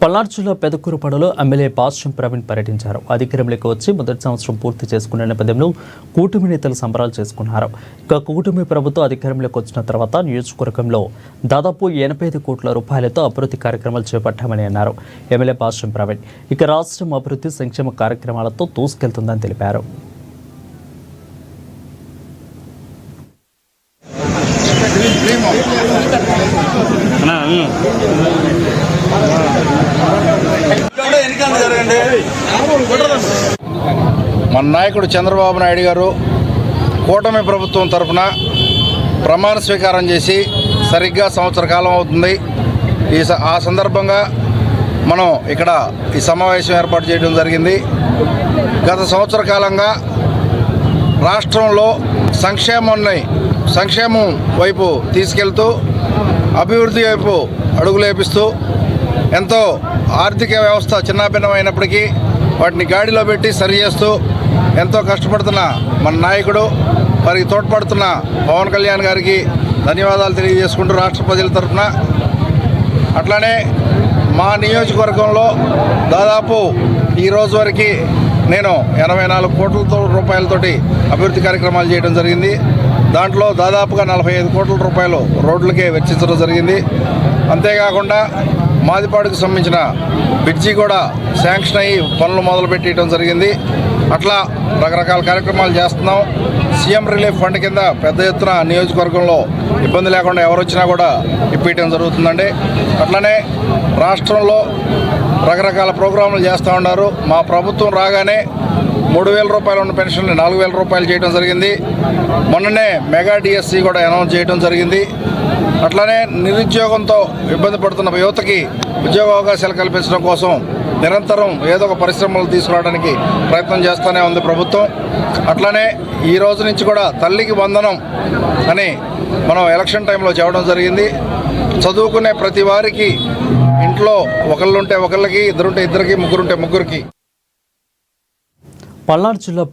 పల్నాడు జిల్లా పెదకూరుపాడులో ఎమ్మెల్యే పాశ్యం ప్రవీణ్ పర్యటించారు. అధికారంలోకి వచ్చి మొదటి సంవత్సరం పూర్తి చేసుకున్న నేపథ్యంలో కూటమి నేతలు సంబరాలు చేసుకున్నారు. ఇక కూటమి ప్రభుత్వం అధికారంలోకి వచ్చిన తర్వాత నియోజకవర్గంలో దాదాపు 85 కోట్ల రూపాయలతో అభివృద్ధి కార్యక్రమాలు చేపట్టామని అన్నారు ఎమ్మెల్యే పాశ్యం ప్రవీణ్. ఇక రాష్ట్రం అభివృద్ధి సంక్షేమ కార్యక్రమాలతో దూసుకెళ్తుందని తెలిపారు. మన నాయకుడు చంద్రబాబు నాయుడు గారు కూటమి ప్రభుత్వం తరఫున ప్రమాణ స్వీకారం చేసి సరిగ్గా సంవత్సర కాలం అవుతుంది. ఆ సందర్భంగా మనం ఇక్కడ ఈ సమావేశం ఏర్పాటు చేయడం జరిగింది. గత సంవత్సర కాలంగా రాష్ట్రంలో సంక్షేమం వైపు తీసుకెళ్తూ అభివృద్ధి వైపు అడుగులేపిస్తూ ఎంతో ఆర్థిక వ్యవస్థ చిన్నాభిన్నమైనప్పటికీ వాటిని గాడిలో పెట్టి సరిచేస్తూ ఎంతో కష్టపడుతున్న మన నాయకుడు వారికి తోడ్పడుతున్న పవన్ కళ్యాణ్ గారికి ధన్యవాదాలు తెలియజేసుకుంటూ రాష్ట్ర ప్రజల తరఫున అట్లానే మా నియోజకవర్గంలో దాదాపు ఈ రోజు వరకు నేను 84 కోట్ల రూపాయలతోటి అభివృద్ధి కార్యక్రమాలు చేయడం జరిగింది. దాంట్లో దాదాపుగా 45 కోట్ల రూపాయలు రోడ్లకే వెచ్చించడం జరిగింది. అంతేకాకుండా మాదిపాడుకు సంబంధించిన బ్రిడ్జి కూడా శాంక్షన్ అయ్యి పనులు మొదలుపెట్టడం జరిగింది. అట్లా రకరకాల కార్యక్రమాలు చేస్తున్నాం. సీఎం రిలీఫ్ ఫండ్ కింద పెద్ద ఎత్తున నియోజకవర్గంలో ఇబ్బంది లేకుండా ఎవరు వచ్చినా కూడా ఇప్పించడం జరుగుతుందండి. అట్లనే రాష్ట్రంలో రకరకాల ప్రోగ్రాములు చేస్తూ ఉన్నారు. మా ప్రభుత్వం రాగానే 3,000 రూపాయలు ఉన్న పెన్షన్ని 4,000 రూపాయలు చేయడం జరిగింది. మొన్ననే మెగా డిఎస్సి కూడా అనౌన్స్ చేయడం జరిగింది. అట్లనే నిరుద్యోగంతో ఇబ్బంది పడుతున్న యువతకి ఉద్యోగ అవకాశాలు కల్పించడం కోసం నిరంతరం ఏదో ఒక పరిశ్రమలు తీసుకురావడానికి ప్రయత్నం చేస్తూనే ఉంది ప్రభుత్వం. అట్లనే ఈ రోజు నుంచి కూడా తల్లికి వందనం అని మనం ఎలక్షన్ టైంలో చెప్పడం జరిగింది. చదువుకునే ప్రతి వారికి ఇంట్లో ఒకళ్ళుంటే ఒకళ్ళకి, ఇద్దరుంటే ఇద్దరికి, ముగ్గురుంటే ముగ్గురికి. పల్నాడు జిల్లా